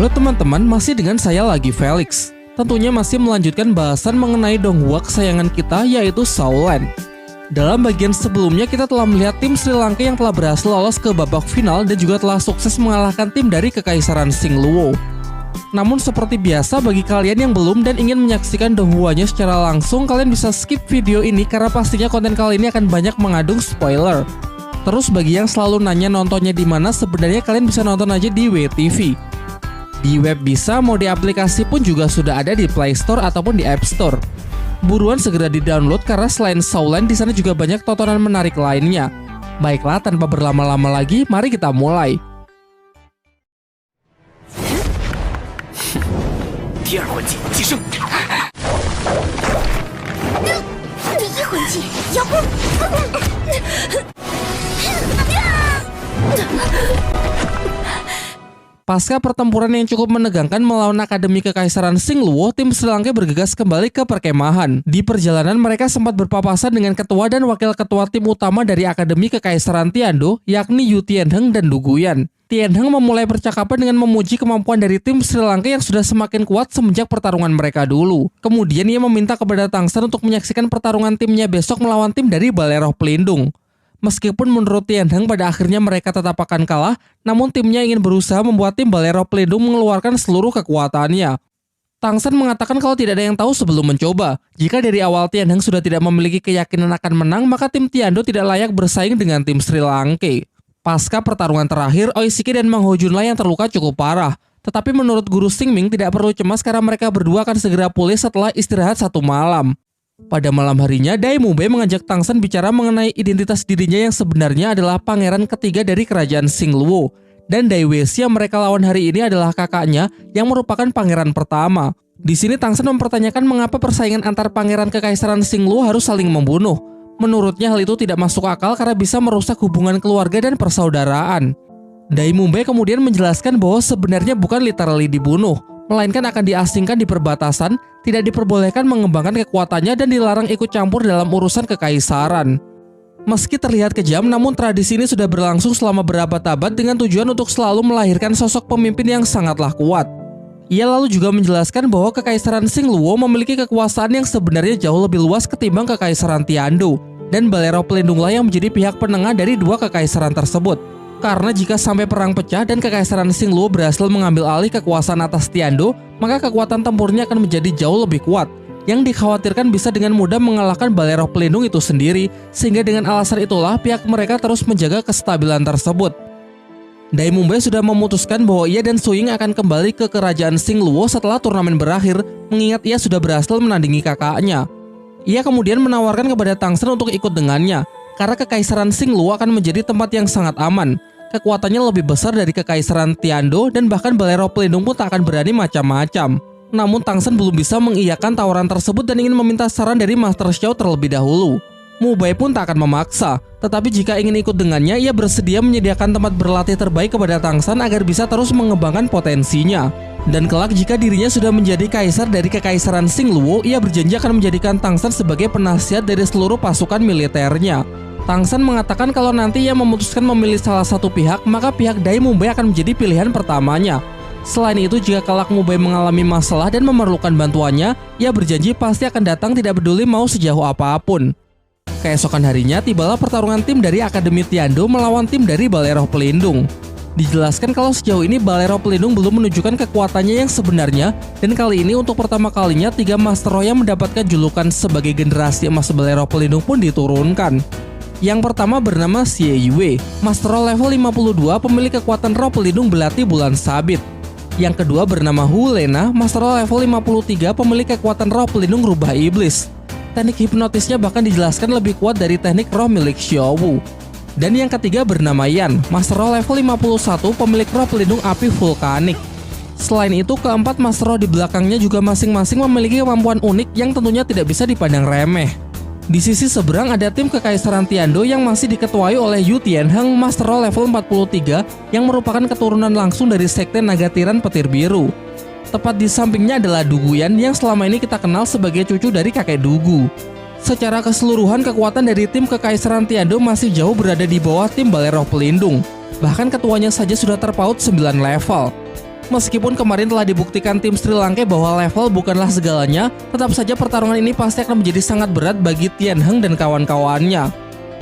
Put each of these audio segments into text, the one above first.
Halo teman-teman, masih dengan saya lagi Felix. Tentunya masih melanjutkan bahasan mengenai donghua kesayangan kita, yaitu Saulan. Dalam bagian sebelumnya kita telah melihat tim Sri Lanka yang telah berhasil lolos ke babak final dan juga telah sukses mengalahkan tim dari Kekaisaran Singluwo. Namun seperti biasa, bagi kalian yang belum dan ingin menyaksikan donghua-nya secara langsung, kalian bisa skip video ini karena pastinya konten kali ini akan banyak mengandung spoiler. Terus bagi yang selalu nanya nontonnya di mana, sebenarnya kalian bisa nonton aja di WTV. Di web bisa, mau di aplikasi pun juga sudah ada di Play Store ataupun di App Store. Buruan segera di-download karena selain Saulan di sana juga banyak tontonan menarik lainnya. Baiklah, tanpa berlama-lama lagi, mari kita mulai. Pasca pertempuran yang cukup menegangkan melawan Akademi Kekaisaran Singluwo, tim Sri Lanka bergegas kembali ke perkemahan. Di perjalanan mereka sempat berpapasan dengan ketua dan wakil ketua tim utama dari Akademi Kekaisaran Tiando, yakni Yu Tianheng dan Du Guyan. Tianheng memulai percakapan dengan memuji kemampuan dari tim Sri Lanka yang sudah semakin kuat semenjak pertarungan mereka dulu. Kemudian ia meminta kepada Tangsan untuk menyaksikan pertarungan timnya besok melawan tim dari Balai Roh Pelindung. Meskipun menurut Tianheng pada akhirnya mereka tetap akan kalah, namun timnya ingin berusaha membuat tim Balai Roh Pelindung mengeluarkan seluruh kekuatannya. Tangsan mengatakan kalau tidak ada yang tahu sebelum mencoba. Jika dari awal Tianheng sudah tidak memiliki keyakinan akan menang, maka tim Tiando tidak layak bersaing dengan tim Sri Lanka. Pasca pertarungan terakhir, Oishiki dan Mang Ho Junla yang terluka cukup parah. Tetapi menurut Guru Xingming tidak perlu cemas karena mereka berdua akan segera pulih setelah istirahat 1 malam. Pada malam harinya, Dai Mubei mengajak Tangsan bicara mengenai identitas dirinya yang sebenarnya adalah pangeran ketiga dari kerajaan Singluwo. Dan Dai Weixi yang mereka lawan hari ini adalah kakaknya yang merupakan pangeran pertama. Di sini Tangsan mempertanyakan mengapa persaingan antar pangeran Kekaisaran Singluwo harus saling membunuh. Menurutnya hal itu tidak masuk akal karena bisa merusak hubungan keluarga dan persaudaraan. Dai Mubei kemudian menjelaskan bahwa sebenarnya bukan literally dibunuh, melainkan akan diasingkan di perbatasan, tidak diperbolehkan mengembangkan kekuatannya dan dilarang ikut campur dalam urusan kekaisaran. Meski terlihat kejam, namun tradisi ini sudah berlangsung selama berabad-abad dengan tujuan untuk selalu melahirkan sosok pemimpin yang sangatlah kuat. Ia lalu juga menjelaskan bahwa Kekaisaran Singluwo memiliki kekuasaan yang sebenarnya jauh lebih luas ketimbang Kekaisaran Tiando, dan Balai Roh Pelindunglah yang menjadi pihak penengah dari dua kekaisaran tersebut. Karena jika sampai perang pecah dan Kekaisaran Singluwo berhasil mengambil alih kekuasaan atas Tiando, maka kekuatan tempurnya akan menjadi jauh lebih kuat, yang dikhawatirkan bisa dengan mudah mengalahkan Balai Roh Pelindung itu sendiri, sehingga dengan alasan itulah pihak mereka terus menjaga kestabilan tersebut. Dai Mubei sudah memutuskan bahwa ia dan Su Ying akan kembali ke kerajaan Singluwo setelah turnamen berakhir, mengingat ia sudah berhasil menandingi kakaknya. Ia kemudian menawarkan kepada Tangsan untuk ikut dengannya, karena Kekaisaran Singluwo akan menjadi tempat yang sangat aman. Kekuatannya lebih besar dari Kekaisaran Tiando dan bahkan Balai Roh Pelindung pun tak akan berani macam-macam. Namun Tangsan belum bisa mengiyakan tawaran tersebut dan ingin meminta saran dari Master Xiao terlebih dahulu. Mubei pun tak akan memaksa, tetapi jika ingin ikut dengannya, ia bersedia menyediakan tempat berlatih terbaik kepada Tangsan agar bisa terus mengembangkan potensinya. Dan kelak jika dirinya sudah menjadi kaisar dari Kekaisaran Singluwo, ia berjanji akan menjadikan Tangsan sebagai penasihat dari seluruh pasukan militernya. Tangsan mengatakan kalau nanti ia memutuskan memilih salah satu pihak, maka pihak Dai Mubei akan menjadi pilihan pertamanya. Selain itu, jika kelak Mubei mengalami masalah dan memerlukan bantuannya, ia berjanji pasti akan datang tidak peduli mau sejauh apapun. Keesokan harinya, tibalah pertarungan tim dari Akademi Tiando melawan tim dari Balai Roh Pelindung. Dijelaskan kalau sejauh ini Balai Roh Pelindung belum menunjukkan kekuatannya yang sebenarnya, dan kali ini untuk pertama kalinya 3 Master Roh yang mendapatkan julukan sebagai generasi emas Balai Roh Pelindung pun diturunkan. Yang pertama bernama Xie Yue, Master Roh level 52 pemilik kekuatan roh pelindung belati bulan sabit. Yang kedua bernama Hu Lena, Master Roh level 53 pemilik kekuatan roh pelindung rubah iblis. Teknik hipnotisnya bahkan dijelaskan lebih kuat dari teknik roh milik Xiao Wu. Dan yang ketiga bernama Yan, Master Roh level 51 pemilik roh pelindung api vulkanik. Selain itu, keempat Master Roh di belakangnya juga masing-masing memiliki kemampuan unik yang tentunya tidak bisa dipandang remeh. Di sisi seberang ada tim Kekaisaran Tiando yang masih diketuai oleh Yu Tianheng, Master Roh level 43 yang merupakan keturunan langsung dari Sekte Naga Tiran Petir Biru. Tepat di sampingnya adalah Du Guyan yang selama ini kita kenal sebagai cucu dari kakek Dugu. Secara keseluruhan kekuatan dari tim Kekaisaran Tiando masih jauh berada di bawah tim Balai Roh Pelindung. Bahkan ketuanya saja sudah terpaut 9 level. Meskipun kemarin telah dibuktikan tim Sri Lanka bahwa level bukanlah segalanya, tetap saja pertarungan ini pasti akan menjadi sangat berat bagi Tian Heng dan kawan-kawannya.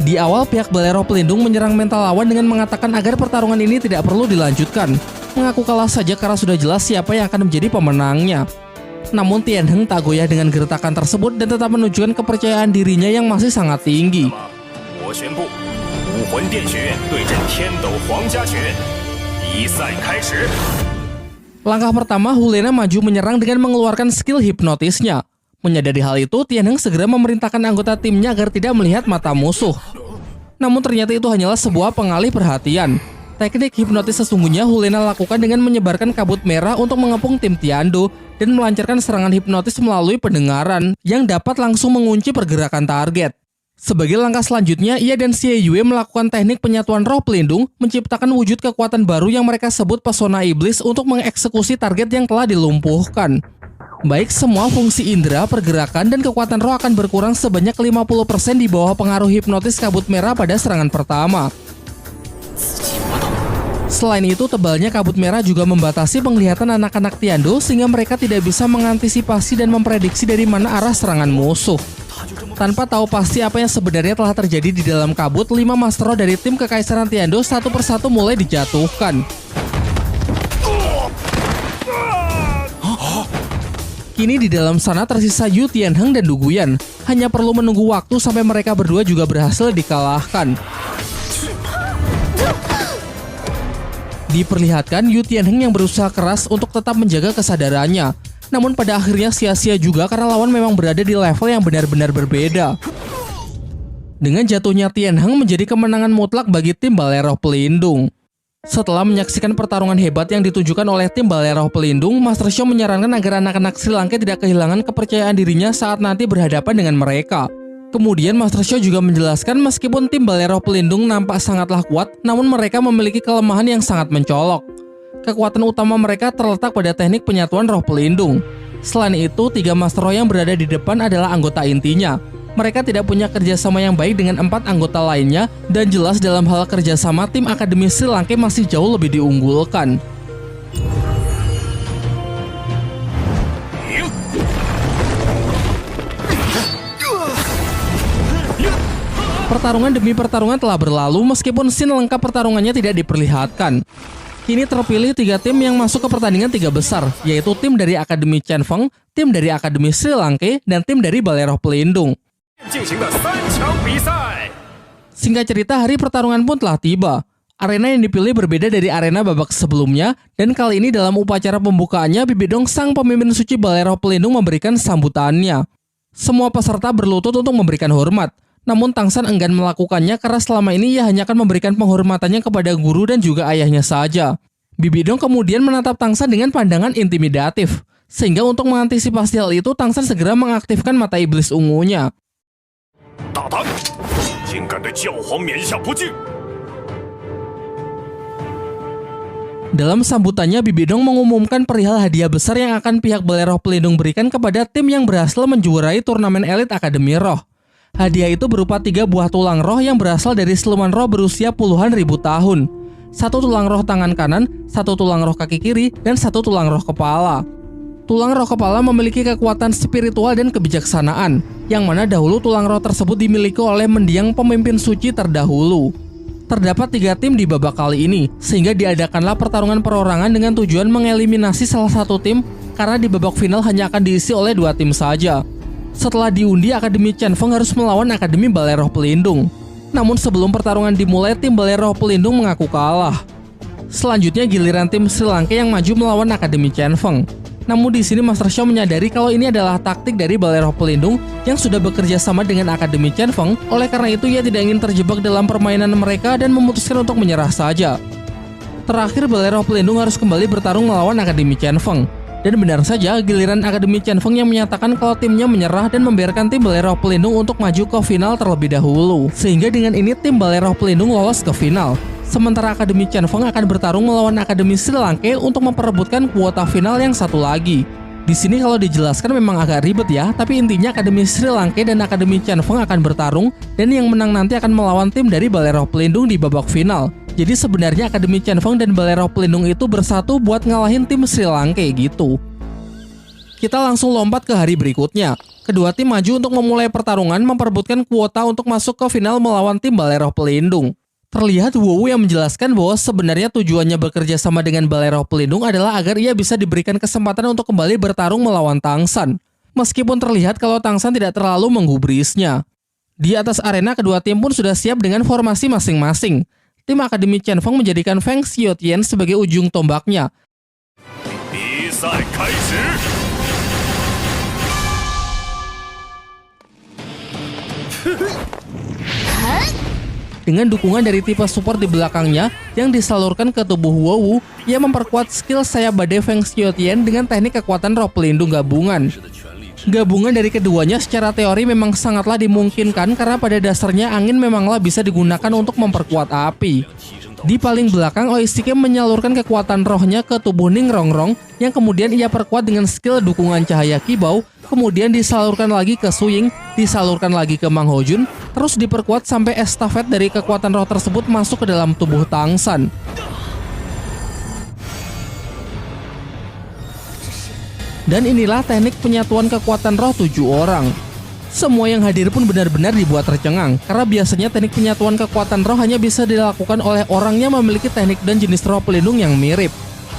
Di awal, pihak Balai Roh Pelindung menyerang mental lawan dengan mengatakan agar pertarungan ini tidak perlu dilanjutkan, mengaku kalah saja karena sudah jelas siapa yang akan menjadi pemenangnya. Namun Tian Heng tak goyah dengan gertakan tersebut dan tetap menunjukkan kepercayaan dirinya yang masih sangat tinggi. Langkah pertama, Hulena maju menyerang dengan mengeluarkan skill hipnotisnya. Menyadari hal itu, Tian Heng segera memerintahkan anggota timnya agar tidak melihat mata musuh. Namun ternyata itu hanyalah sebuah pengalih perhatian. Teknik hipnotis sesungguhnya Hulena lakukan dengan menyebarkan kabut merah untuk mengepung tim Tiando dan melancarkan serangan hipnotis melalui pendengaran yang dapat langsung mengunci pergerakan target. Sebagai langkah selanjutnya, ia dan Xie Yue melakukan teknik penyatuan roh pelindung, menciptakan wujud kekuatan baru yang mereka sebut pesona iblis untuk mengeksekusi target yang telah dilumpuhkan. Baik semua fungsi indera, pergerakan, dan kekuatan roh akan berkurang sebanyak 50% di bawah pengaruh hipnotis kabut merah pada serangan pertama. Selain itu, tebalnya kabut merah juga membatasi penglihatan anak-anak Tiando sehingga mereka tidak bisa mengantisipasi dan memprediksi dari mana arah serangan musuh. Tanpa tahu pasti apa yang sebenarnya telah terjadi di dalam kabut, 5 Master Roh dari tim Kekaisaran Tiando satu persatu mulai dijatuhkan. Kini di dalam sana tersisa Yu Tianheng dan Du Guyan. Hanya perlu menunggu waktu sampai mereka berdua juga berhasil dikalahkan. Diperlihatkan Yu Tianheng yang berusaha keras untuk tetap menjaga kesadarannya. Namun pada akhirnya sia-sia juga karena lawan memang berada di level yang benar-benar berbeda. Dengan jatuhnya Tianheng menjadi kemenangan mutlak bagi tim Balai Roh Pelindung. Setelah menyaksikan pertarungan hebat yang ditunjukkan oleh tim Balai Roh Pelindung, Master Xiao menyarankan agar anak-anak Sri Lanka tidak kehilangan kepercayaan dirinya saat nanti berhadapan dengan mereka. Kemudian Master Xiao juga menjelaskan meskipun tim Balai Roh Pelindung nampak sangatlah kuat, namun mereka memiliki kelemahan yang sangat mencolok. Kekuatan utama mereka terletak pada teknik penyatuan roh pelindung. Selain itu, 3 Master Roh yang berada di depan adalah anggota intinya. Mereka tidak punya kerjasama yang baik dengan 4 anggota lainnya, dan jelas dalam hal kerjasama tim Akademi Sri Lanka masih jauh lebih diunggulkan. Pertarungan demi pertarungan telah berlalu meskipun scene lengkap pertarungannya tidak diperlihatkan. Kini terpilih 3 tim yang masuk ke pertandingan 3 besar, yaitu tim dari Akademi Chen Feng, tim dari Akademi Sri Lanka, dan tim dari Balai Roh Pelindung. Singkat cerita, hari pertarungan pun telah tiba. Arena yang dipilih berbeda dari arena babak sebelumnya, dan kali ini dalam upacara pembukaannya, Bibidong sang pemimpin suci Balai Roh Pelindung memberikan sambutannya. Semua peserta berlutut untuk memberikan hormat. Namun Tangsan enggan melakukannya karena selama ini ia hanya akan memberikan penghormatannya kepada guru dan juga ayahnya saja. Bibidong kemudian menatap Tangsan dengan pandangan intimidatif. Sehingga untuk mengantisipasi hal itu, Tangsan segera mengaktifkan mata iblis ungunya. Dalam sambutannya, Bibidong mengumumkan perihal hadiah besar yang akan pihak Balai Roh Pelindung berikan kepada tim yang berhasil menjuarai turnamen elit Akademi Roh. Hadiah itu berupa 3 buah tulang roh yang berasal dari siluman roh berusia puluhan ribu tahun. 1 tulang roh tangan kanan, 1 tulang roh kaki kiri, dan 1 tulang roh kepala. Tulang roh kepala memiliki kekuatan spiritual dan kebijaksanaan, yang mana dahulu tulang roh tersebut dimiliki oleh mendiang pemimpin suci terdahulu. Terdapat 3 tim di babak kali ini, sehingga diadakanlah pertarungan perorangan dengan tujuan mengeliminasi salah satu tim, karena di babak final hanya akan diisi oleh 2 tim saja. Setelah diundi, Akademi Chen Feng harus melawan Akademi Balai Roh Pelindung. Namun sebelum pertarungan dimulai, tim Balai Roh Pelindung mengaku kalah. Selanjutnya giliran tim Sri Lanka yang maju melawan Akademi Chen Feng. Namun di sini Master Xiao menyadari kalau ini adalah taktik dari Balai Roh Pelindung yang sudah bekerja sama dengan Akademi Chen Feng. Oleh karena itu ia tidak ingin terjebak dalam permainan mereka dan memutuskan untuk menyerah saja. Terakhir Balai Roh Pelindung harus kembali bertarung melawan Akademi Chen Feng. Dan benar saja, giliran Akademi Chen Feng yang menyatakan kalau timnya menyerah dan membiarkan tim Balai Roh Pelindung untuk maju ke final terlebih dahulu. Sehingga dengan ini tim Balai Roh Pelindung lolos ke final. Sementara Akademi Chen Feng akan bertarung melawan Akademi Sri Lanka untuk memperebutkan kuota final yang satu lagi. Di sini kalau dijelaskan memang agak ribet ya, tapi intinya Akademi Sri Lanka dan Akademi Chen Feng akan bertarung dan yang menang nanti akan melawan tim dari Balai Roh Pelindung di babak final. Jadi sebenarnya Akademi Chen Feng dan Balai Roh Pelindung itu bersatu buat ngalahin tim Sri Lanka gitu. Kita langsung lompat ke hari berikutnya. Kedua tim maju untuk memulai pertarungan memperebutkan kuota untuk masuk ke final melawan tim Balai Roh Pelindung. Terlihat Wu yang menjelaskan bahwa sebenarnya tujuannya bekerja sama dengan Balai Roh Pelindung adalah agar ia bisa diberikan kesempatan untuk kembali bertarung melawan Tang San. Meskipun terlihat kalau Tang San tidak terlalu menggubrisnya. Di atas arena kedua tim pun sudah siap dengan formasi masing-masing. Tim Akademi Chen Feng menjadikan Feng Xiaotian sebagai ujung tombaknya. Dengan dukungan dari tipe support di belakangnya yang disalurkan ke tubuh Wu, ia memperkuat skill sayap badai Feng Xiaotian dengan teknik kekuatan roh pelindung gabungan. Gabungan dari keduanya secara teori memang sangatlah dimungkinkan karena pada dasarnya angin memanglah bisa digunakan untuk memperkuat api. Di paling belakang, Oishike menyalurkan kekuatan rohnya ke tubuh Ning Rongrong yang kemudian ia perkuat dengan skill dukungan cahaya kibau, kemudian disalurkan lagi ke Suying, disalurkan lagi ke Mang Hojun, terus diperkuat sampai estafet dari kekuatan roh tersebut masuk ke dalam tubuh Tang San. Dan inilah teknik penyatuan kekuatan roh 7 orang. Semua yang hadir pun benar-benar dibuat tercengang, karena biasanya teknik penyatuan kekuatan roh hanya bisa dilakukan oleh orang yang memiliki teknik dan jenis roh pelindung yang mirip.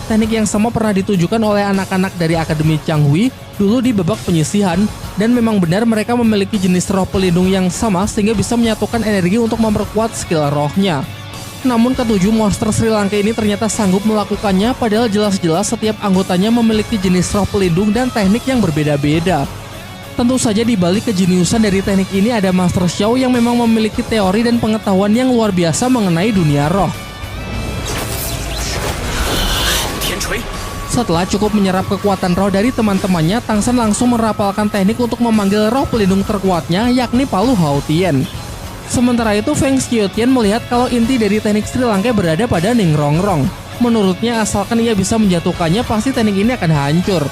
Teknik yang sama pernah ditujukan oleh anak-anak dari Akademi Changhui dulu di babak penyisihan, dan memang benar mereka memiliki jenis roh pelindung yang sama sehingga bisa menyatukan energi untuk memperkuat skill rohnya. Namun ketujuh monster Sri Lanka ini ternyata sanggup melakukannya, padahal jelas-jelas setiap anggotanya memiliki jenis roh pelindung dan teknik yang berbeda-beda. Tentu saja di balik kejeniusan dari teknik ini ada Master Xiao yang memang memiliki teori dan pengetahuan yang luar biasa mengenai dunia roh. Setelah cukup menyerap kekuatan roh dari teman-temannya, Tang San langsung merapalkan teknik untuk memanggil roh pelindung terkuatnya, yakni Palu Hao Tian. Sementara itu, Feng Xiaotian melihat kalau inti dari teknik Sri Lanka berada pada Ning Rongrong. Menurutnya, asalkan ia bisa menjatuhkannya, pasti teknik ini akan hancur.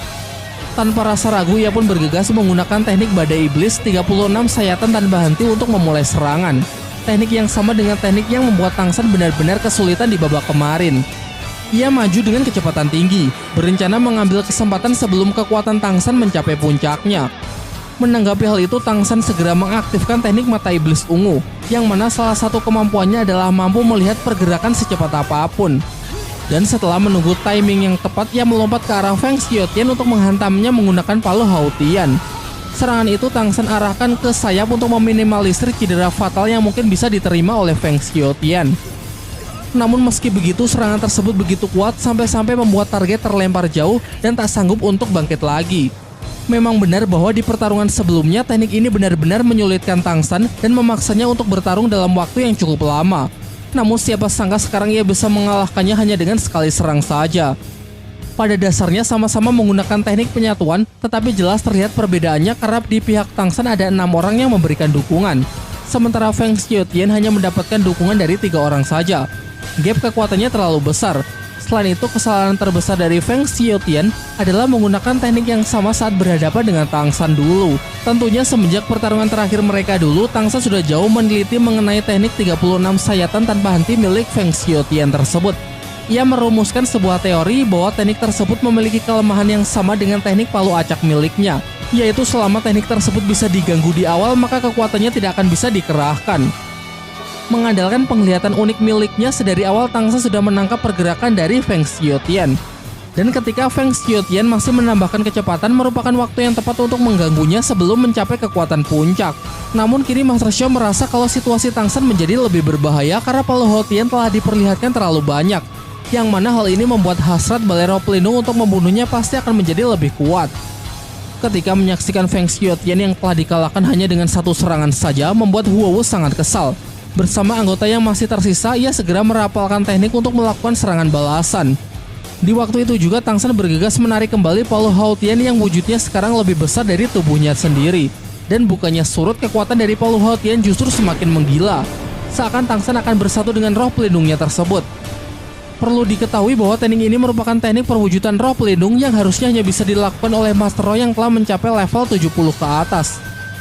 Tanpa rasa ragu, ia pun bergegas menggunakan teknik badai iblis 36 sayatan tanpa henti untuk memulai serangan. Teknik yang sama dengan teknik yang membuat Tang San benar-benar kesulitan di babak kemarin. Ia maju dengan kecepatan tinggi, berencana mengambil kesempatan sebelum kekuatan Tang San mencapai puncaknya. Menanggapi hal itu, Tang San segera mengaktifkan teknik mata iblis ungu, yang mana salah satu kemampuannya adalah mampu melihat pergerakan secepat apapun. Dan setelah menunggu timing yang tepat, ia melompat ke arah Feng Xiaotian untuk menghantamnya menggunakan Palu Hao Tian. Serangan itu Tang San arahkan ke sayap untuk meminimalisir cedera fatal yang mungkin bisa diterima oleh Feng Xiaotian. Namun meski begitu, serangan tersebut begitu kuat sampai-sampai membuat target terlempar jauh dan tak sanggup untuk bangkit lagi. Memang benar bahwa di pertarungan sebelumnya teknik ini benar-benar menyulitkan Tang San dan memaksanya untuk bertarung dalam waktu yang cukup lama. Namun siapa sangka sekarang ia bisa mengalahkannya hanya dengan sekali serang saja. Pada dasarnya sama-sama menggunakan teknik penyatuan, tetapi jelas terlihat perbedaannya karena di pihak Tang San ada 6 orang yang memberikan dukungan. Sementara Feng Xiaotian hanya mendapatkan dukungan dari 3 orang saja. Gap kekuatannya terlalu besar. Selain itu, kesalahan terbesar dari Feng Xiaotian adalah menggunakan teknik yang sama saat berhadapan dengan Tang San dulu. Tentunya semenjak pertarungan terakhir mereka dulu, Tang San sudah jauh meneliti mengenai teknik 36 sayatan tanpa henti milik Feng Xiaotian tersebut. Ia merumuskan sebuah teori bahwa teknik tersebut memiliki kelemahan yang sama dengan teknik palu acak miliknya, yaitu selama teknik tersebut bisa diganggu di awal, maka kekuatannya tidak akan bisa dikerahkan. Mengandalkan penglihatan unik miliknya, sedari awal Tang San sudah menangkap pergerakan dari Feng Xiaotian. Dan ketika Feng Xiaotian masih menambahkan kecepatan, merupakan waktu yang tepat untuk mengganggunya sebelum mencapai kekuatan puncak. Namun kini Master Xiao merasa kalau situasi Tang San menjadi lebih berbahaya karena Palu Hao Tian telah diperlihatkan terlalu banyak, yang mana hal ini membuat hasrat Balai Roh Pelindung untuk membunuhnya pasti akan menjadi lebih kuat. Ketika menyaksikan Feng Xiaotian yang telah dikalahkan hanya dengan 1 serangan saja, membuat Wu sangat kesal. Bersama anggota yang masih tersisa, ia segera merapalkan teknik untuk melakukan serangan balasan. Di waktu itu juga Tang San bergegas menarik kembali Palu Hao Tian yang wujudnya sekarang lebih besar dari tubuhnya sendiri. Dan bukannya surut, kekuatan dari Palu Hao Tian justru semakin menggila. Seakan Tang San akan bersatu dengan roh pelindungnya tersebut. Perlu diketahui bahwa teknik ini merupakan teknik perwujudan roh pelindung yang harusnya hanya bisa dilakukan oleh Master Roh yang telah mencapai level 70 ke atas.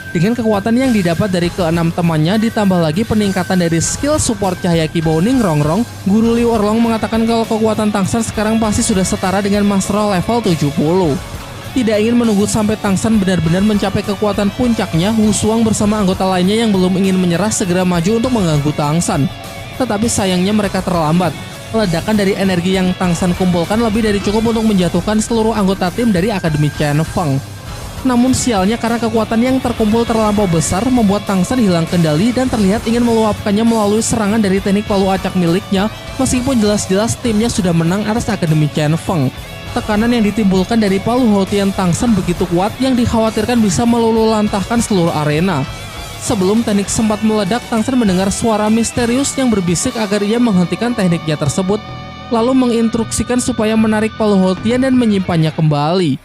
Dengan kekuatan yang didapat dari keenam temannya ditambah lagi peningkatan dari skill support cahaya Kibouning Rongrong, Guru Liu Erlong mengatakan kalau kekuatan Tangsan sekarang pasti sudah setara dengan Master Roh level 70. Tidak ingin menunggu sampai Tangsan benar-benar mencapai kekuatan puncaknya, Wu Shuang bersama anggota lainnya yang belum ingin menyerah segera maju untuk mengganggu Tangsan. Tetapi sayangnya mereka terlambat. Ledakan dari energi yang Tangsan kumpulkan lebih dari cukup untuk menjatuhkan seluruh anggota tim dari Akademi Chen Feng. Namun sialnya karena kekuatan yang terkumpul terlampau besar membuat Tangsan hilang kendali dan terlihat ingin meluapkannya melalui serangan dari teknik palu acak miliknya, meskipun jelas-jelas timnya sudah menang atas Akademi Chen Feng. Tekanan yang ditimbulkan dari palu Haotian Tangsan begitu kuat yang dikhawatirkan bisa meluluhlantahkan seluruh arena. Sebelum teknik sempat meledak, Tangsan mendengar suara misterius yang berbisik agar ia menghentikan tekniknya tersebut, lalu menginstruksikan supaya menarik palu Haotian dan menyimpannya kembali.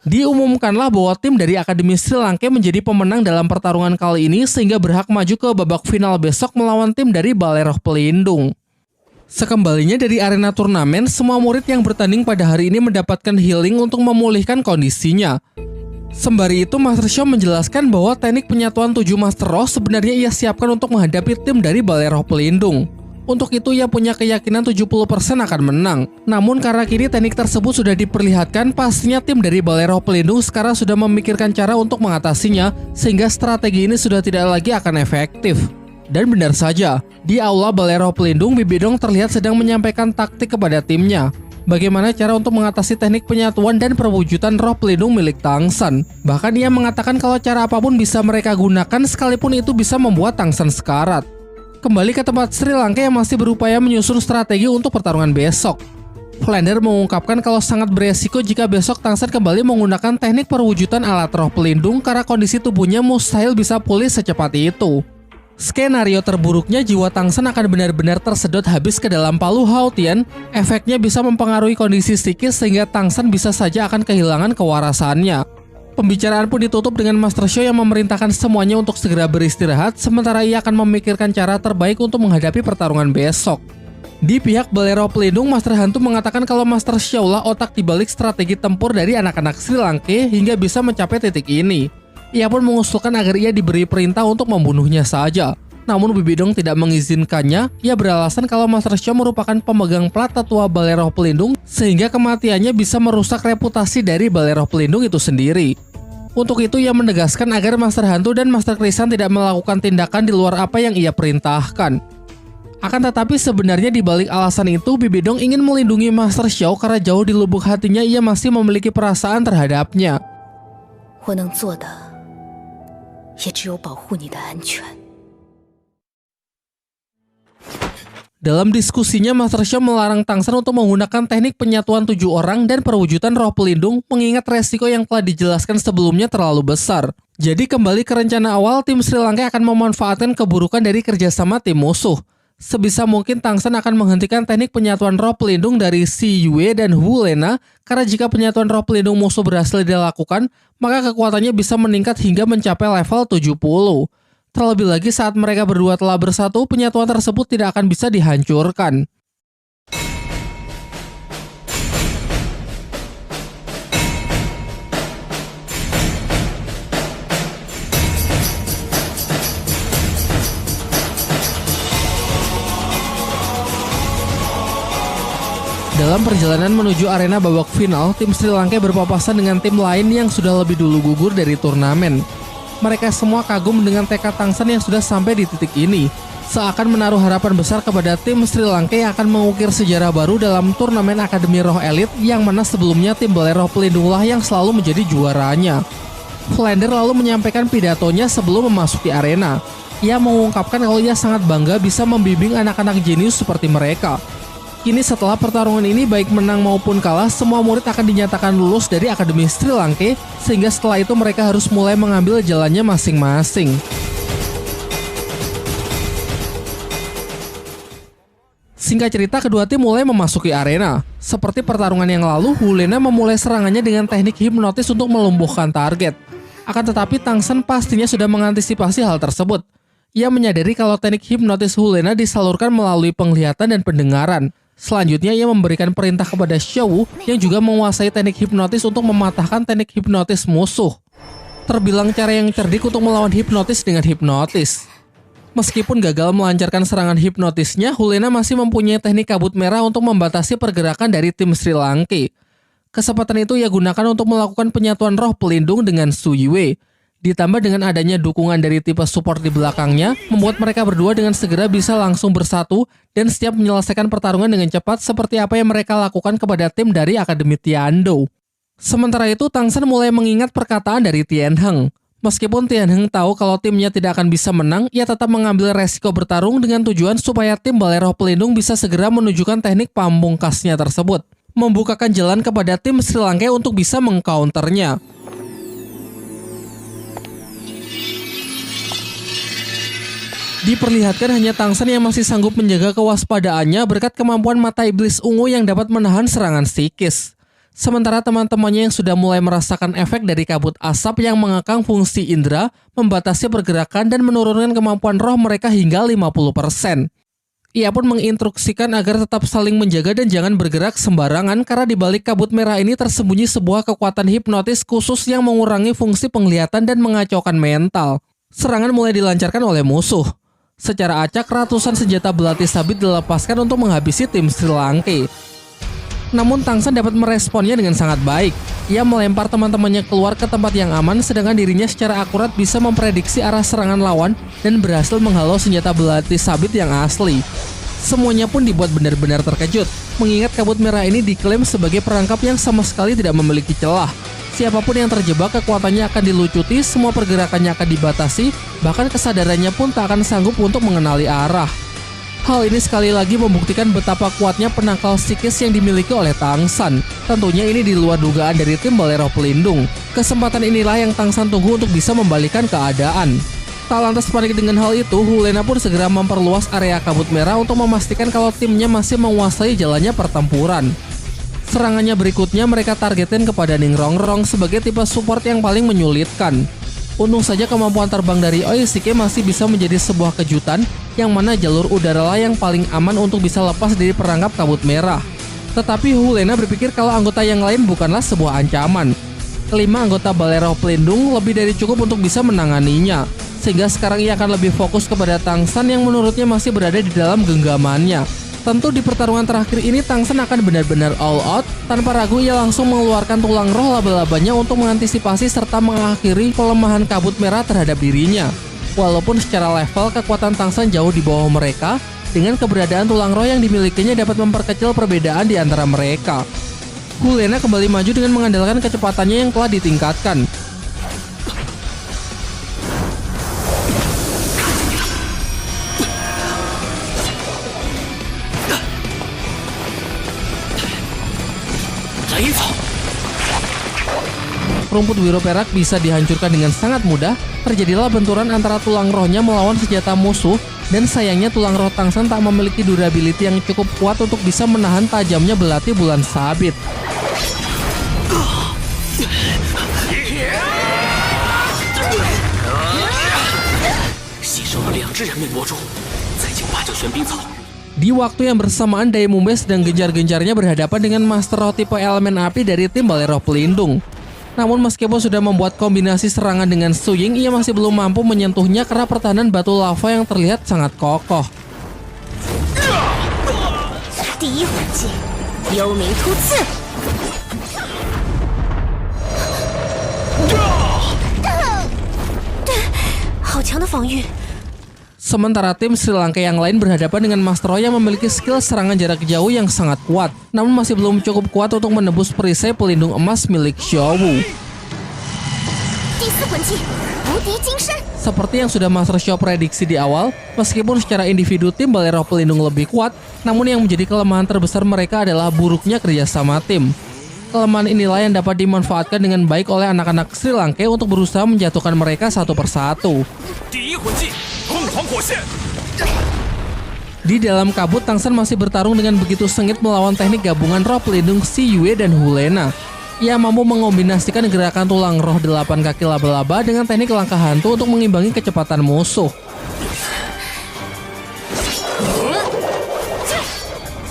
Diumumkanlah bahwa tim dari Akademi Sri Lanka menjadi pemenang dalam pertarungan kali ini sehingga berhak maju ke babak final besok melawan tim dari Balai Roh Pelindung. Sekembalinya dari arena turnamen, semua murid yang bertanding pada hari ini mendapatkan healing untuk memulihkan kondisinya. Sembari itu, Master Xiao menjelaskan bahwa teknik penyatuan 7 Master Roh sebenarnya ia siapkan untuk menghadapi tim dari Balai Roh Pelindung. Untuk itu ia punya keyakinan 70% akan menang. Namun karena kini teknik tersebut sudah diperlihatkan, pastinya tim dari Balai Roh Pelindung sekarang sudah memikirkan cara untuk mengatasinya, sehingga strategi ini sudah tidak lagi akan efektif. Dan benar saja, di aula Balai Roh Pelindung, Bibidong terlihat sedang menyampaikan taktik kepada timnya. Bagaimana cara untuk mengatasi teknik penyatuan dan perwujudan roh pelindung milik Tangsan. Bahkan ia mengatakan kalau cara apapun bisa mereka gunakan sekalipun itu bisa membuat Tangsan sekarat. Kembali ke tempat Sri Lanka yang masih berupaya menyusun strategi untuk pertarungan besok. Flander mengungkapkan kalau sangat beresiko jika besok Tangsan kembali menggunakan teknik perwujudan alat roh pelindung karena kondisi tubuhnya mustahil bisa pulih secepat itu. Skenario terburuknya jiwa Tangsan akan benar-benar tersedot habis ke dalam palu Haotian, efeknya bisa mempengaruhi kondisi psikis sehingga Tangsan bisa saja akan kehilangan kewarasannya. Pembicaraan pun ditutup dengan Master Xiao yang memerintahkan semuanya untuk segera beristirahat, sementara ia akan memikirkan cara terbaik untuk menghadapi pertarungan besok. Di pihak Balai Roh Pelindung, Master Hantu mengatakan kalau Master Xiao lah otak dibalik strategi tempur dari anak-anak Sri Lanka hingga bisa mencapai titik ini. Ia pun mengusulkan agar ia diberi perintah untuk membunuhnya saja. Namun Bibidong tidak mengizinkannya, ia beralasan kalau Master Xiao merupakan pemegang plat tetua Balai Roh Pelindung sehingga kematiannya bisa merusak reputasi dari Balai Roh Pelindung itu sendiri. Untuk itu ia menegaskan agar Master Hantu dan Master Krisan tidak melakukan tindakan di luar apa yang ia perintahkan. Akan tetapi sebenarnya di balik alasan itu, Bibidong ingin melindungi Master Xiao karena jauh di lubuk hatinya ia masih memiliki perasaan terhadapnya. 我能做的也只有保护你的安全。 Dalam diskusinya, Master Xiao melarang Tangsan untuk menggunakan teknik penyatuan 7 orang dan perwujudan roh pelindung mengingat resiko yang telah dijelaskan sebelumnya terlalu besar. Jadi kembali ke rencana awal, tim Sri Lanka akan memanfaatkan keburukan dari kerjasama tim musuh. Sebisa mungkin Tangsan akan menghentikan teknik penyatuan roh pelindung dari Xi Yue dan Hu Lena, karena jika penyatuan roh pelindung musuh berhasil dilakukan, maka kekuatannya bisa meningkat hingga mencapai level 70. Terlebih lagi saat mereka berdua telah bersatu, penyatuan tersebut tidak akan bisa dihancurkan. Dalam perjalanan menuju arena babak final, tim Sri Lanka berpapasan dengan tim lain yang sudah lebih dulu gugur dari turnamen. Mereka semua kagum dengan tekad Tangsan yang sudah sampai di titik ini. Seakan menaruh harapan besar kepada tim Sri Lanka yang akan mengukir sejarah baru dalam turnamen Akademi Roh Elite yang mana sebelumnya tim Balai Roh Pelindunglah yang selalu menjadi juaranya. Flander lalu menyampaikan pidatonya sebelum memasuki arena. Ia mengungkapkan kalau ia sangat bangga bisa membimbing anak-anak jenius seperti mereka. Kini setelah pertarungan ini baik menang maupun kalah, semua murid akan dinyatakan lulus dari Akademi Sri Lanka, sehingga setelah itu mereka harus mulai mengambil jalannya masing-masing. Singkat cerita, kedua tim mulai memasuki arena. Seperti pertarungan yang lalu, Hu Lena memulai serangannya dengan teknik hipnotis untuk melumpuhkan target. Akan tetapi Tangsan pastinya sudah mengantisipasi hal tersebut. Ia menyadari kalau teknik hipnotis Hu Lena disalurkan melalui penglihatan dan pendengaran. Selanjutnya ia memberikan perintah kepada Xiaowu yang juga menguasai teknik hipnotis untuk mematahkan teknik hipnotis musuh. Terbilang cara yang cerdik untuk melawan hipnotis dengan hipnotis. Meskipun gagal melancarkan serangan hipnotisnya, Hulena masih mempunyai teknik kabut merah untuk membatasi pergerakan dari tim Sri Lanka. Kesempatan itu ia gunakan untuk melakukan penyatuan roh pelindung dengan Su Yue. Ditambah dengan adanya dukungan dari tipe support di belakangnya, membuat mereka berdua dengan segera bisa langsung bersatu dan siap menyelesaikan pertarungan dengan cepat seperti apa yang mereka lakukan kepada tim dari Akademi Tiando. Sementara itu, Tang San mulai mengingat perkataan dari Tian Heng. Meskipun Tian Heng tahu kalau timnya tidak akan bisa menang, ia tetap mengambil resiko bertarung dengan tujuan supaya tim Balai Roh Pelindung bisa segera menunjukkan teknik pamungkasnya tersebut, membukakan jalan kepada tim Sri Lanka untuk bisa mengcounternya. Diperlihatkan hanya Tang San yang masih sanggup menjaga kewaspadaannya berkat kemampuan mata iblis ungu yang dapat menahan serangan psikis. Sementara teman-temannya yang sudah mulai merasakan efek dari kabut asap yang mengekang fungsi indera, membatasi pergerakan dan menurunkan kemampuan roh mereka hingga 50%. Ia pun menginstruksikan agar tetap saling menjaga dan jangan bergerak sembarangan karena di balik kabut merah ini tersembunyi sebuah kekuatan hipnotis khusus yang mengurangi fungsi penglihatan dan mengacaukan mental. Serangan mulai dilancarkan oleh musuh. Secara acak, ratusan senjata belati sabit dilepaskan untuk menghabisi tim Sri Lanka. Namun Tang San dapat meresponnya dengan sangat baik. Ia melempar teman-temannya keluar ke tempat yang aman, sedangkan dirinya secara akurat bisa memprediksi arah serangan lawan dan berhasil menghalau senjata belati sabit yang asli. Semuanya pun dibuat benar-benar terkejut, mengingat kabut merah ini diklaim sebagai perangkap yang sama sekali tidak memiliki celah. Siapapun yang terjebak, kekuatannya akan dilucuti, semua pergerakannya akan dibatasi, bahkan kesadarannya pun tak akan sanggup untuk mengenali arah. Hal ini sekali lagi membuktikan betapa kuatnya penangkal psikis yang dimiliki oleh Tang San. Tentunya ini di luar dugaan dari tim Balai Roh Pelindung. Kesempatan inilah yang Tang San tunggu untuk bisa membalikkan keadaan. Tak lantas panik dengan hal itu, Hulena pun segera memperluas area kabut merah untuk memastikan kalau timnya masih menguasai jalannya pertempuran. Serangannya berikutnya mereka targetin kepada Ning Rongrong sebagai tipe support yang paling menyulitkan. Untung saja kemampuan terbang dari Oishike masih bisa menjadi sebuah kejutan, yang mana jalur udara lah yang paling aman untuk bisa lepas dari perangkap kabut merah. Tetapi Hulena berpikir kalau anggota yang lain bukanlah sebuah ancaman. Kelima anggota Balai Roh Pelindung lebih dari cukup untuk bisa menanganinya, sehingga sekarang ia akan lebih fokus kepada Tang San yang menurutnya masih berada di dalam genggamannya. Tentu di pertarungan terakhir ini Tang San akan benar-benar all out. Tanpa ragu ia langsung mengeluarkan tulang roh laba-labanya untuk mengantisipasi serta mengakhiri pelemahan kabut merah terhadap dirinya. Walaupun secara level kekuatan Tang San jauh di bawah mereka, dengan keberadaan tulang roh yang dimilikinya dapat memperkecil perbedaan di antara mereka. Hulena kembali maju dengan mengandalkan kecepatannya yang telah ditingkatkan. Rumput biru perak bisa dihancurkan dengan sangat mudah. Terjadilah benturan antara tulang rohnya melawan senjata musuh, dan sayangnya tulang roh Tang San tak memiliki durability yang cukup kuat untuk bisa menahan tajamnya belati bulan sabit. Di waktu yang bersamaan, Dai Mumbe sedang gencar-gencarnya berhadapan dengan Master Roh tipe elemen api dari tim Balai Roh Pelindung. Namun meskipun sudah membuat kombinasi serangan dengan Su Ying, ia masih belum mampu menyentuhnya karena pertahanan batu lava yang terlihat sangat kokoh. Sementara tim Sri Lanka yang lain berhadapan dengan Master Roh yang memiliki skill serangan jarak jauh yang sangat kuat, namun masih belum cukup kuat untuk menembus perisai pelindung emas milik Xiaowu. Seperti yang sudah Master Xiao prediksi di awal, meskipun secara individu tim Balai Roh Pelindung lebih kuat, namun yang menjadi kelemahan terbesar mereka adalah buruknya kerjasama tim. Kelemahan inilah yang dapat dimanfaatkan dengan baik oleh anak-anak Sri Lanka untuk berusaha menjatuhkan mereka satu persatu. Di dalam kabut, Tang San masih bertarung dengan begitu sengit melawan teknik gabungan roh pelindung Si Yue dan Hulena. Ia mampu mengombinasikan gerakan tulang roh 8 kaki laba-laba dengan teknik langkah hantu untuk mengimbangi kecepatan musuh.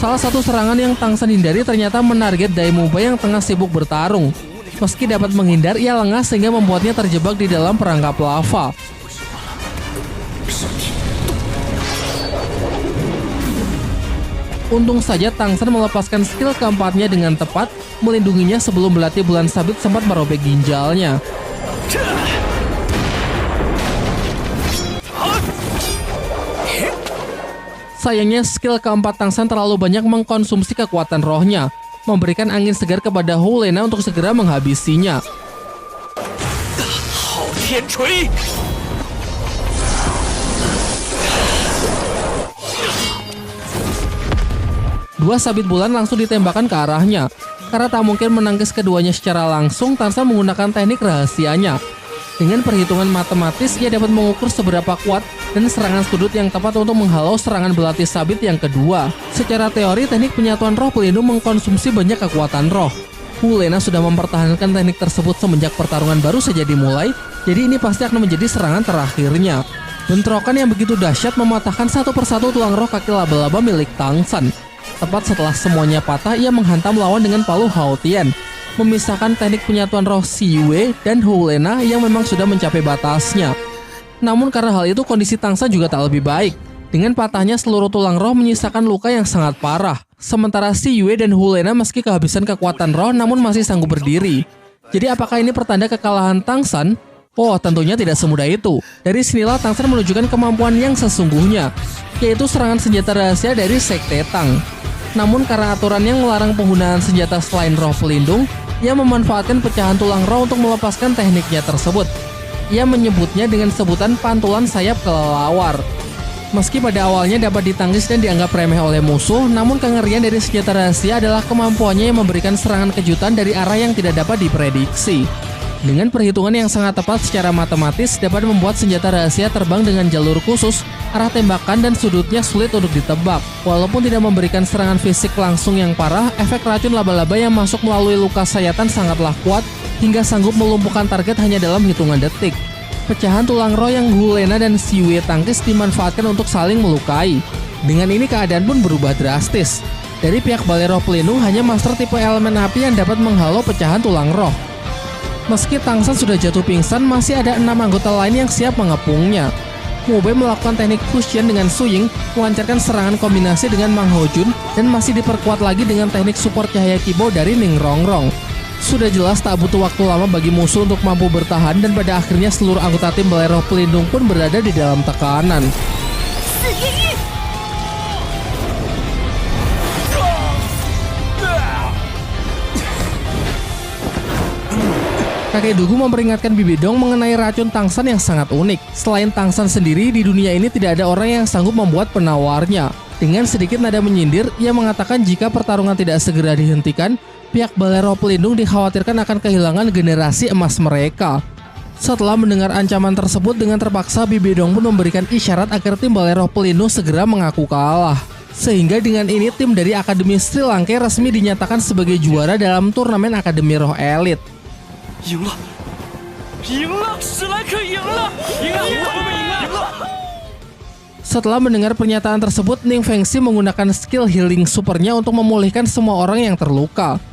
Salah satu serangan yang Tang San hindari ternyata menarget Daimuba yang tengah sibuk bertarung. Meski dapat menghindar, ia lengah sehingga membuatnya terjebak di dalam perangkap lava. Untung saja Tang San melepaskan skill keempatnya dengan tepat, melindunginya sebelum belati bulan sabit sempat merobek ginjalnya. Sayangnya skill keempat Tang San terlalu banyak mengkonsumsi kekuatan rohnya, memberikan angin segar kepada Hu Lena untuk segera menghabisinya. Dua sabit bulan langsung ditembakkan ke arahnya. Karena tak mungkin menangkis keduanya secara langsung, Tang San menggunakan teknik rahasianya. Dengan perhitungan matematis, ia dapat mengukur seberapa kuat dan serangan sudut yang tepat untuk menghalau serangan belati sabit yang kedua. Secara teori, teknik penyatuan roh pelindung mengkonsumsi banyak kekuatan roh. Hu Lena sudah mempertahankan teknik tersebut semenjak pertarungan baru saja dimulai, jadi ini pasti akan menjadi serangan terakhirnya. Bentrokan yang begitu dahsyat mematahkan satu persatu tulang roh kaki laba-laba milik Tang San. Tepat setelah semuanya patah, ia menghantam lawan dengan palu Hao Tian, memisahkan teknik penyatuan roh Si Yue dan Hu Lena yang memang sudah mencapai batasnya. Namun karena hal itu kondisi Tang San juga tak lebih baik. Dengan patahnya seluruh tulang roh menyisakan luka yang sangat parah. Sementara Si Yue dan Hu Lena meski kehabisan kekuatan roh namun masih sanggup berdiri. Jadi apakah ini pertanda kekalahan Tang San? Oh, tentunya tidak semudah itu. Dari sinilah Tang San menunjukkan kemampuan yang sesungguhnya, yaitu serangan senjata rahasia dari Sekte Tang. Namun karena aturan yang melarang penggunaan senjata selain roh pelindung, ia memanfaatkan pecahan tulang roh untuk melepaskan tekniknya tersebut. Ia menyebutnya dengan sebutan pantulan sayap kelelawar. Meski pada awalnya dapat ditangkis dan dianggap remeh oleh musuh, namun kengerian dari senjata rahasia adalah kemampuannya yang memberikan serangan kejutan dari arah yang tidak dapat diprediksi. Dengan perhitungan yang sangat tepat secara matematis, dapat membuat senjata rahasia terbang dengan jalur khusus, arah tembakan dan sudutnya sulit untuk ditebak. Walaupun tidak memberikan serangan fisik langsung yang parah, efek racun laba-laba yang masuk melalui luka sayatan sangatlah kuat, hingga sanggup melumpuhkan target hanya dalam hitungan detik. Pecahan tulang roh yang Hu Lena dan Si Yue tangkis dimanfaatkan untuk saling melukai. Dengan ini keadaan pun berubah drastis. Dari pihak Balai Roh Pelindung hanya master tipe elemen api yang dapat menghalau pecahan tulang roh. Meski Tang San sudah jatuh pingsan, masih ada 6 anggota lain yang siap mengepungnya. Mu Bei melakukan teknik fusion dengan Su Ying, melancarkan serangan kombinasi dengan Mang Ho Jun, dan masih diperkuat lagi dengan teknik support cahaya Kibo dari Ning Rongrong. Sudah jelas tak butuh waktu lama bagi musuh untuk mampu bertahan, dan pada akhirnya seluruh anggota tim Balai Roh Pelindung pun berada di dalam tekanan. Kakek Dugu memperingatkan Bibi Dong mengenai racun Tang San yang sangat unik. Selain Tang San sendiri, di dunia ini tidak ada orang yang sanggup membuat penawarnya. Dengan sedikit nada menyindir, ia mengatakan jika pertarungan tidak segera dihentikan, pihak Balai Roh Pelindung dikhawatirkan akan kehilangan generasi emas mereka. Setelah mendengar ancaman tersebut, dengan terpaksa Bibi Dong pun memberikan isyarat agar tim Balai Roh Pelindung segera mengaku kalah. Sehingga dengan ini tim dari Akademi Sri Lanka resmi dinyatakan sebagai juara dalam turnamen Akademi Roh Elit. Setelah mendengar pernyataan tersebut, Ning Fengxi menggunakan skill healing supernya untuk memulihkan semua orang yang terluka.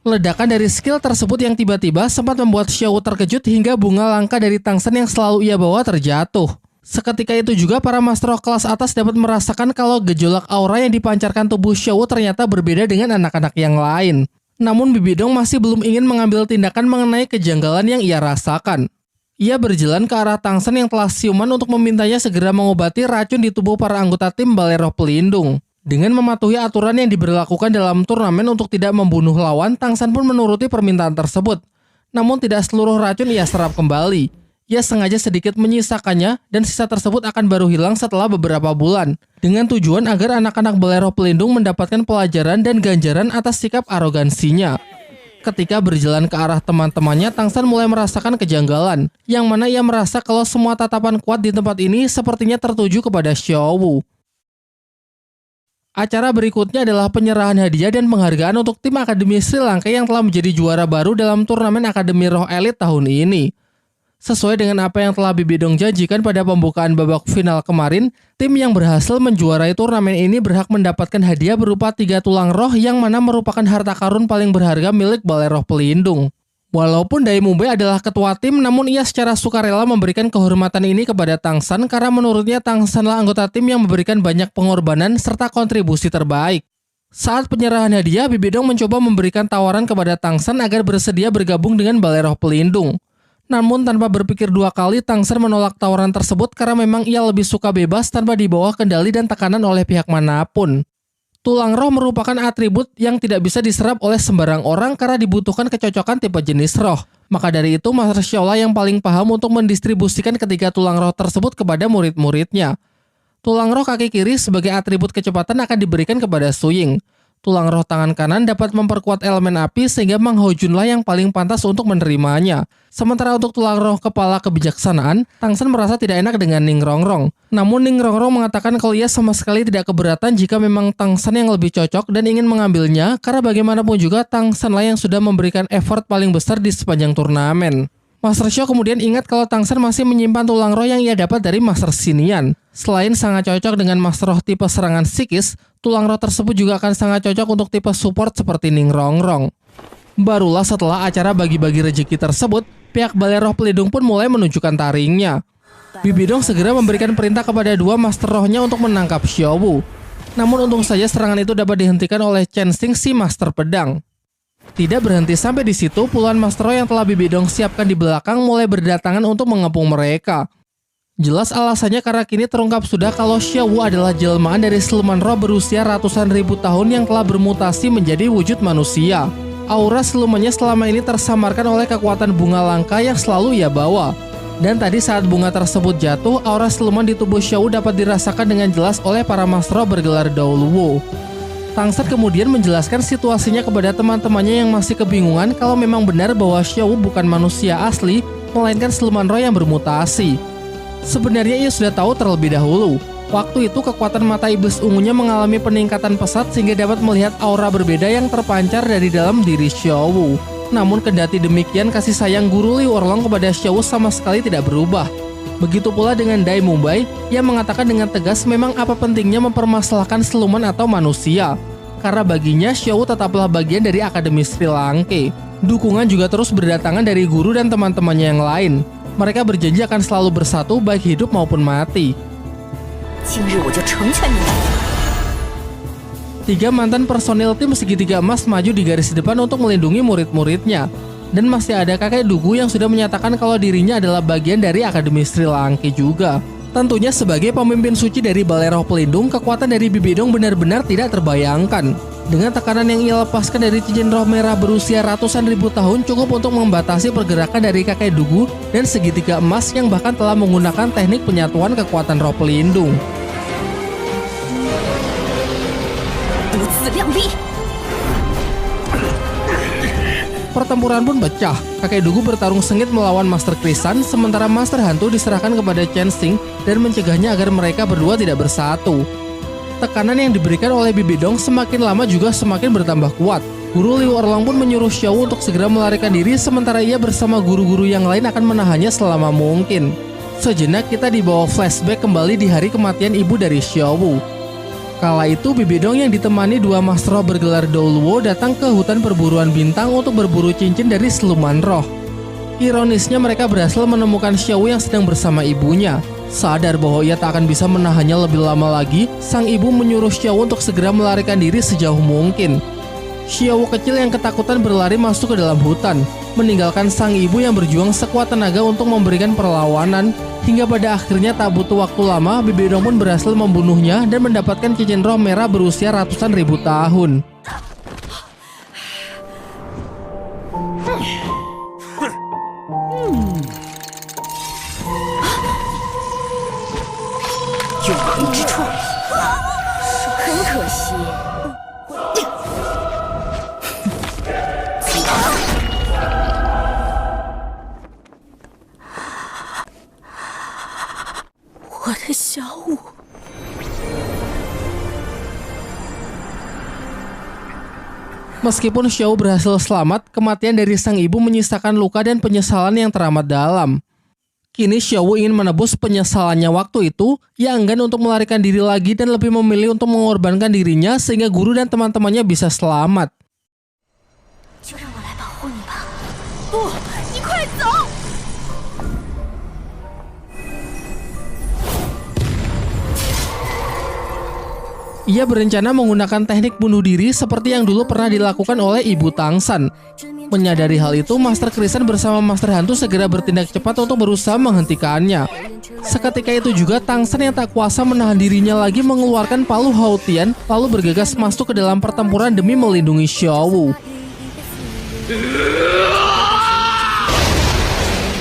Ledakan dari skill tersebut yang tiba-tiba sempat membuat Xiao terkejut hingga bunga langka dari Tang San yang selalu ia bawa terjatuh. Seketika itu juga para master roh kelas atas dapat merasakan kalau gejolak aura yang dipancarkan tubuh Xiao ternyata berbeda dengan anak-anak yang lain. Namun Bibi Dong masih belum ingin mengambil tindakan mengenai kejanggalan yang ia rasakan. Ia berjalan ke arah Tang San yang telah siuman untuk memintanya segera mengobati racun di tubuh para anggota tim Balai Roh Pelindung. Dengan mematuhi aturan yang diberlakukan dalam turnamen untuk tidak membunuh lawan, Tang San pun menuruti permintaan tersebut. Namun tidak seluruh racun ia serap kembali. Ia sengaja sedikit menyisakannya dan sisa tersebut akan baru hilang setelah beberapa bulan. Dengan tujuan agar anak-anak Balai Roh Pelindung mendapatkan pelajaran dan ganjaran atas sikap arogansinya. Ketika berjalan ke arah teman-temannya, Tang San mulai merasakan kejanggalan, yang mana ia merasa kalau semua tatapan kuat di tempat ini sepertinya tertuju kepada Xiao Wu. Acara berikutnya adalah penyerahan hadiah dan penghargaan untuk tim Akademi Sri Lanka yang telah menjadi juara baru dalam turnamen Akademi Roh Elit tahun ini. Sesuai dengan apa yang telah Bibi Dong janjikan pada pembukaan babak final kemarin, tim yang berhasil menjuarai turnamen ini berhak mendapatkan hadiah berupa 3 tulang roh yang mana merupakan harta karun paling berharga milik Balai Roh Pelindung. Walaupun Dai Mubai adalah ketua tim, namun ia secara sukarela memberikan kehormatan ini kepada Tang San karena menurutnya Tang Sanlah anggota tim yang memberikan banyak pengorbanan serta kontribusi terbaik. Saat penyerahan hadiah, Bibi Dong mencoba memberikan tawaran kepada Tang San agar bersedia bergabung dengan Balai Roh Pelindung. Namun tanpa berpikir 2 kali, Tang San menolak tawaran tersebut karena memang ia lebih suka bebas tanpa di bawah kendali dan tekanan oleh pihak manapun. Tulang roh merupakan atribut yang tidak bisa diserap oleh sembarang orang karena dibutuhkan kecocokan tipe jenis roh. Maka dari itu, Master Xiaola yang paling paham untuk mendistribusikan ketiga tulang roh tersebut kepada murid-muridnya. Tulang roh kaki kiri sebagai atribut kecepatan akan diberikan kepada Su Ying. Tulang roh tangan kanan dapat memperkuat elemen api sehingga Mang Hao Junlah yang paling pantas untuk menerimanya. Sementara untuk tulang roh kepala kebijaksanaan, Tang San merasa tidak enak dengan Ning Rongrong. Namun Ning Rongrong mengatakan kalau ia sama sekali tidak keberatan jika memang Tang San yang lebih cocok dan ingin mengambilnya karena bagaimanapun juga Tang San lah yang sudah memberikan effort paling besar di sepanjang turnamen. Master Xiao kemudian ingat kalau Tang San masih menyimpan tulang roh yang ia dapat dari Master Xinian. Selain sangat cocok dengan Master Roh tipe serangan psikis, tulang roh tersebut juga akan sangat cocok untuk tipe support seperti Ning Rongrong. Barulah setelah acara bagi-bagi rezeki tersebut, pihak Balai Roh Pelindung pun mulai menunjukkan taringnya. Bibi Dong segera memberikan perintah kepada 2 Master Rohnya untuk menangkap Xiao Wu. Namun untung saja serangan itu dapat dihentikan oleh Chen Xing si Master Pedang. Tidak berhenti sampai di situ, puluhan Master Roh yang telah Bibi Dong siapkan di belakang mulai berdatangan untuk mengepung mereka. Jelas alasannya karena kini terungkap sudah kalau Xiao Wu adalah jelmaan dari siluman roh berusia ratusan ribu tahun yang telah bermutasi menjadi wujud manusia. Aura silumannya selama ini tersamarkan oleh kekuatan bunga langka yang selalu ia bawa. Dan tadi saat bunga tersebut jatuh, aura siluman di tubuh Xiao Wu dapat dirasakan dengan jelas oleh para Master Roh bergelar Daoluo. Tang San kemudian menjelaskan situasinya kepada teman-temannya yang masih kebingungan kalau memang benar bahwa Xiao Wu bukan manusia asli, melainkan siluman roh yang bermutasi. Sebenarnya ia sudah tahu terlebih dahulu. Waktu itu kekuatan mata iblis ungunya mengalami peningkatan pesat sehingga dapat melihat aura berbeda yang terpancar dari dalam diri Xiao Wu. Namun kendati demikian, kasih sayang Guru Liu Erlong kepada Xiao Wu sama sekali tidak berubah. Begitu pula dengan Dai Mubai, ia mengatakan dengan tegas memang apa pentingnya mempermasalahkan siluman atau manusia. Karena baginya Xiao Wu tetaplah bagian dari Akademi Sri Langke. Dukungan juga terus berdatangan dari guru dan teman-temannya yang lain. Mereka berjanji akan selalu bersatu baik hidup maupun mati. 3 mantan personil tim segitiga emas maju di garis depan untuk melindungi murid-muridnya. Dan masih ada kakek Dugu yang sudah menyatakan kalau dirinya adalah bagian dari Akademi Sri Langke juga. Tentunya sebagai pemimpin suci dari Balai Roh Pelindung, kekuatan dari Bibi Dong benar-benar tidak terbayangkan. Dengan tekanan yang ia lepaskan dari cincin roh merah berusia ratusan ribu tahun cukup untuk membatasi pergerakan dari kakek Dugu dan segitiga emas yang bahkan telah menggunakan teknik penyatuan kekuatan roh pelindung. Pertempuran pun pecah. Kakek Dugu bertarung sengit melawan Master Krisan, sementara Master Hantu diserahkan kepada Chen Xing dan mencegahnya agar mereka berdua tidak bersatu. Tekanan yang diberikan oleh Bibi Dong semakin lama juga semakin bertambah kuat. Guru Liu Erlong pun menyuruh Xiao Wu untuk segera melarikan diri, sementara ia bersama guru-guru yang lain akan menahannya selama mungkin. Sejenak kita dibawa flashback kembali di hari kematian ibu dari Xiao Wu. Kala itu Bibi Dong yang ditemani 2 Master Roh bergelar Daoluo datang ke hutan perburuan bintang untuk berburu cincin dari siluman roh. Ironisnya mereka berhasil menemukan Xiao Wu yang sedang bersama ibunya. Sadar bahwa ia tak akan bisa menahannya lebih lama lagi, sang ibu menyuruh Xiao Wu untuk segera melarikan diri sejauh mungkin. Xiao Wu kecil yang ketakutan berlari masuk ke dalam hutan, meninggalkan sang ibu yang berjuang sekuat tenaga untuk memberikan perlawanan. Hingga pada akhirnya tak butuh waktu lama, Bibi Dong pun berhasil membunuhnya dan mendapatkan cincin roh merah berusia ratusan ribu tahun. Meskipun Xiao berhasil selamat, kematian dari sang ibu menyisakan luka dan penyesalan yang teramat dalam. Kini Xiaowu ingin menebus penyesalannya waktu itu. Ia enggan untuk melarikan diri lagi dan lebih memilih untuk mengorbankan dirinya sehingga guru dan teman-temannya bisa selamat. 就让我来保护你吧。不，你快走！ Ia berencana menggunakan teknik bunuh diri seperti yang dulu pernah dilakukan oleh Ibu Tangsan. Menyadari hal itu, Master Kristen bersama Master Hantu segera bertindak cepat untuk berusaha menghentikannya. Seketika itu juga Tangsan yang tak kuasa menahan dirinya lagi mengeluarkan palu Haotian lalu bergegas masuk ke dalam pertempuran demi melindungi Xiaowu.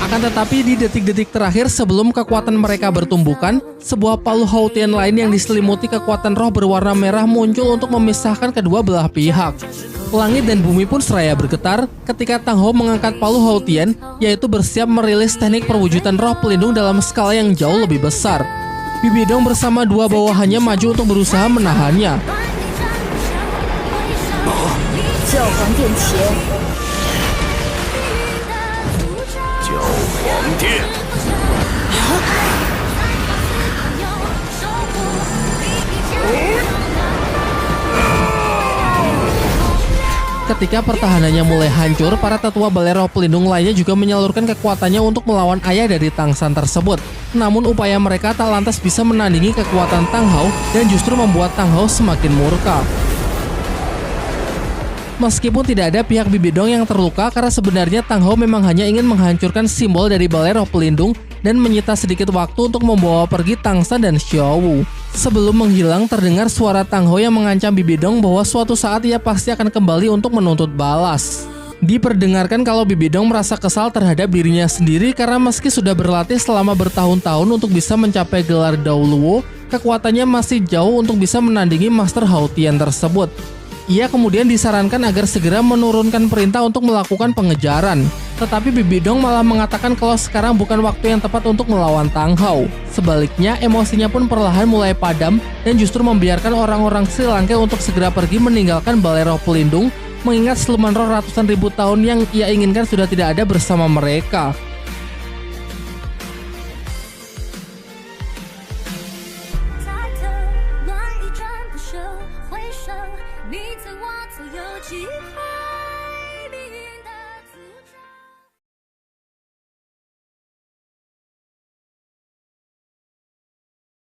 Akan tetapi di detik-detik terakhir sebelum kekuatan mereka bertumbukan, sebuah palu Haotian lain yang diselimuti kekuatan roh berwarna merah muncul untuk memisahkan kedua belah pihak. Langit dan bumi pun seraya bergetar ketika Tang Hou mengangkat palu Haotian, yaitu bersiap merilis teknik perwujudan roh pelindung dalam skala yang jauh lebih besar. Bibi Dong bersama dua bawahannya maju untuk berusaha menahannya. 教皇殿前，教皇殿。 Ketika pertahanannya mulai hancur, para tetua balai roh pelindung lainnya juga menyalurkan kekuatannya untuk melawan ayah dari Tangsan tersebut. Namun upaya mereka tak lantas bisa menandingi kekuatan Tang Hou dan justru membuat Tang Hou semakin murka. Meskipun tidak ada pihak Bibi Dong yang terluka karena sebenarnya Tang Hou memang hanya ingin menghancurkan simbol dari balai roh pelindung dan menyita sedikit waktu untuk membawa pergi Tangsan dan Xiaowu. Sebelum menghilang, terdengar suara Tang Hou yang mengancam Bibi Dong bahwa suatu saat ia pasti akan kembali untuk menuntut balas. Diperdengarkan kalau Bibi Dong merasa kesal terhadap dirinya sendiri karena meski sudah berlatih selama bertahun-tahun untuk bisa mencapai gelar Dao Luo, kekuatannya masih jauh untuk bisa menandingi Master Haotian tersebut. Ia kemudian disarankan agar segera menurunkan perintah untuk melakukan pengejaran. Tetapi Bibi Dong malah mengatakan kalau sekarang bukan waktu yang tepat untuk melawan Tang Hou. Sebaliknya, emosinya pun perlahan mulai padam dan justru membiarkan orang-orang Sri Lanka untuk segera pergi meninggalkan balai roh pelindung, mengingat siluman roh ratusan ribu tahun yang ia inginkan sudah tidak ada bersama mereka. 你在我左右几分？